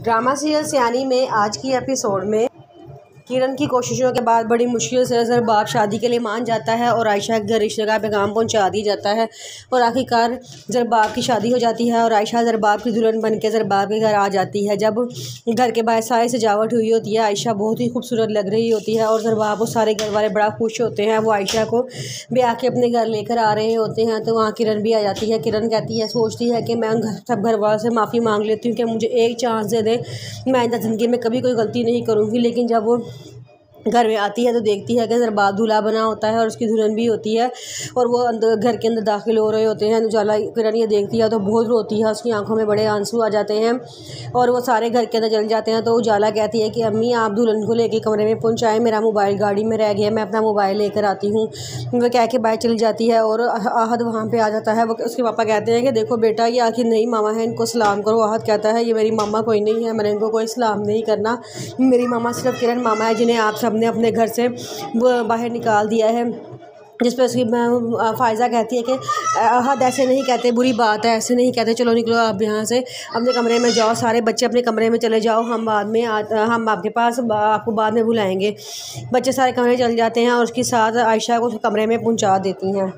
Drama serial सियानी में आज की एपिसोड में किरण की कोशिशों के बाद बड़ी मुश्किल से ज़रबाब शादी के लिए मान जाता है और आयशा के घर रिश्ते का पैगाम पहुंचा दिया जाता है और आखिरकार ज़रबाब की शादी हो जाती है और आयशा ज़रबाब की दुल्हन बन के ज़रबाब के घर आ जाती है। जब घर के बाहर सारी सजावट हुई होती है, आयशा बहुत ही खूबसूरत लग रही होती है और ज़रबाब और सारे घर वाले बड़ा खुश होते हैं। वो आयशा को ब्याह के अपने घर लेकर आ रहे होते हैं तो वहाँ किरण भी आ जाती है। किरण कहती है, सोचती है कि मैं सब घर वालों से माफ़ी मांग लेती हूँ कि मुझे एक चांस दे दें, मैं ज़िंदगी में कभी कोई गलती नहीं करूँगी। लेकिन जब वो घर में आती है तो देखती है कि ज़रबाब दूल्हा बना होता है और उसकी दुल्हन भी होती है और वो घर के अंदर दाखिल हो रहे होते हैं। उजाला किरण ये देखती है तो बहुत रोती है, उसकी आंखों में बड़े आंसू आ जाते हैं और वो सारे घर के अंदर चल जाते हैं। तो उजाला कहती है कि अम्मी आप दुल्हन को लेके कमरे में पहुँचाएँ, मेरा मोबाइल गाड़ी में रह गया, मैं अपना मोबाइल लेकर आती हूँ। वह कह के बाहर चली जाती है और आहद वहाँ पर आ जाता है। वो उसके पापा कहते हैं कि देखो बेटा, ये आखिर नई मामा है, इनको सलाम करो। आहद कहता है ये मेरी मामा कोई नहीं है, मैंने इनको कोई सलाम नहीं करना, मेरी मामा सिर्फ किरण मामा है जिन्हें आप सबने अपने घर से बाहर निकाल दिया है। जिस पर उसकी फ़ायज़ा कहती है कि आहद ऐसे नहीं कहते, बुरी बात है, ऐसे नहीं कहते, चलो निकलो आप यहाँ से, अपने कमरे में जाओ, सारे बच्चे अपने कमरे में चले जाओ, हम आपके पास आपको बाद में बुलाएंगे। बच्चे सारे कमरे चले जाते हैं और उसके साथ आयशा को कमरे में पहुँचा देती हैं।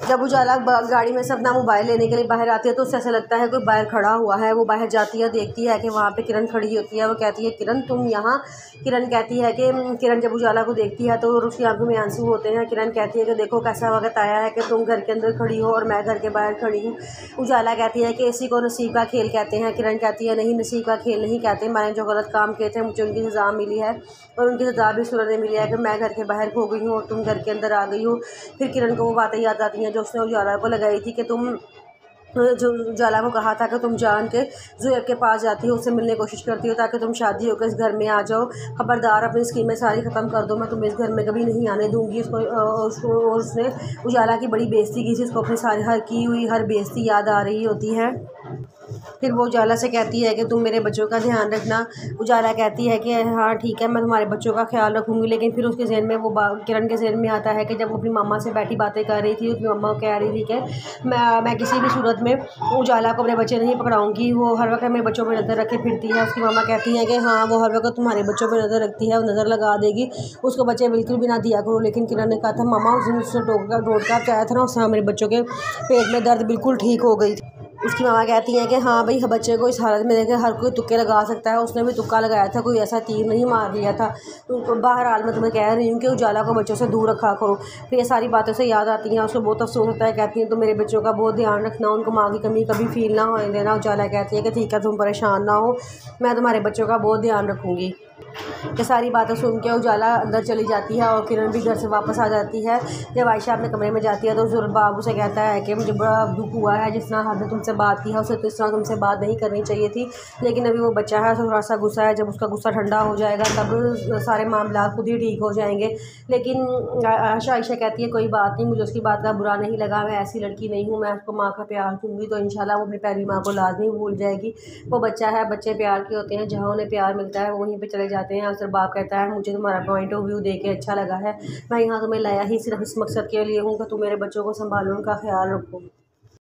जब उजाला गाड़ी में से अपना मोबाइल लेने के लिए बाहर आती है तो उससे ऐसा लगता है कोई बाहर खड़ा हुआ है। वो बाहर जाती है, देखती है कि वहाँ पे किरण खड़ी होती है। वो कहती है किरण तुम यहाँ। किरण कहती है कि किरण जब उजाला को देखती है तो उसकी आंखों में आंसू होते हैं। किरण कहती है कि देखो कैसा वक्त आया है कि तुम घर के अंदर खड़ी हो और मैं घर के बाहर खड़ी हूँ। उजाला कहती है कि इसी को नसीब का खेल कहते हैं। किरण कहती है नहीं, नसीब का खेल नहीं कहते, मैंने जो गलत काम किए थे मुझे उनकी सज़ा मिली है और उनकी सज़ा भी सूरत मिली है कि मैं घर के बाहर खो गई हूँ और तुम घर के अंदर आ गई हो। फिर किरण को वो बातें याद आती हैं जो उसने उजाला को लगाई थी कि तुम जो उजाला को कहा था कि तुम जान के ज़ुएब के पास जाती हो, उससे मिलने की कोशिश करती हो ताकि तुम शादी होकर इस घर में आ जाओ। खबरदार, अपनी स्कीमें सारी ख़त्म कर दो, मैं तुम्हें इस घर में कभी नहीं आने दूंगी। उसको उसने उजाला की बड़ी बेइज्जती की थी, उसको अपनी सारी की हुई हर बेइज्जती याद आ रही होती है। फिर वो उजाला से कहती है कि तुम मेरे बच्चों का ध्यान रखना। उजाला कहती है कि हाँ ठीक है, मैं तुम्हारे बच्चों का ख्याल रखूँगी। लेकिन फिर उसके जहन में किरण के जहन में आता है कि जब वो अपनी मामा से बैठी बातें कर रही थी, उसकी मामा कह रही थी कि मैं किसी भी सूरत में उजाला को अपने बच्चे नहीं पकड़ाऊँगी, वो हर वक्त मेरे बच्चों पर नज़र रखे फिरती है। उसकी मामा कहती है कि हाँ वो हर वक्त तुम्हारे बच्चों पर नज़र रखती है, वो नज़र लगा देगी, उसको बच्चे बिल्कुल भी ना दिया करो। लेकिन किरण ने कहा था मामा उस दिन उसने टोटका चाया था ना, उससे मेरे बच्चों के पेट में दर्द बिल्कुल ठीक हो गई। उसकी मामा कहती हैं कि हाँ भाई, बच्चे को इस हालत में देखे हर कोई तुक्के लगा सकता है, उसने भी तुक्का लगाया था, कोई ऐसा तीर नहीं मार लिया था। तो बहरहाल मैं तुम्हें कह रही हूँ कि उजाला को बच्चों से दूर रखा करो। फिर ये सारी बातें से याद आती हैं, उसको बहुत अफसोस होता है। कहती हैं तो मेरे बच्चों का बहुत ध्यान रखना, उनको माँ की कमी कभी फील ना होने देना। उजाला कहती है कि ठीक है, तुम परेशान ना हो, मैं तुम्हारे बच्चों का बहुत ध्यान रखूँगी। ये सारी बातें सुन के उजाला अंदर चली जाती है और किरण भी घर से वापस आ जाती है। जब आयशा अपने कमरे में जाती है तो ज़रबाब से कहता है कि मुझे बड़ा दुख हुआ है, जिस तरह हमने तुमसे बात की है उसे तो इस तरह तुमसे बात नहीं करनी चाहिए थी, लेकिन अभी वो बच्चा है, थोड़ा सा गुस्सा है, जब उसका गुस्सा ठंडा हो जाएगा तब सारे मामला खुद ही ठीक हो जाएंगे। लेकिन आयशा कहती है कोई बात नहीं, मुझे उसकी बात का बुरा नहीं लगा, मैं ऐसी लड़की नहीं हूँ, मैं उसको माँ का प्यार दूँगी तो इंशाल्लाह वो अपनी प्यारी माँ को लाजमी भूल जाएगी। वो बच्चा है, बच्चे प्यार के होते हैं, जहाँ उन्हें प्यार मिलता है वहीं पर चले जाते हैं। ज़रबाब कहता है मुझे तुम्हारा पॉइंट ऑफ व्यू देख के अच्छा लगा है, मैं यहाँ तुम्हें लाया ही सिर्फ इस मकसद के लिए हूँ कि तुम मेरे बच्चों को संभालो, उनका ख्याल रखो।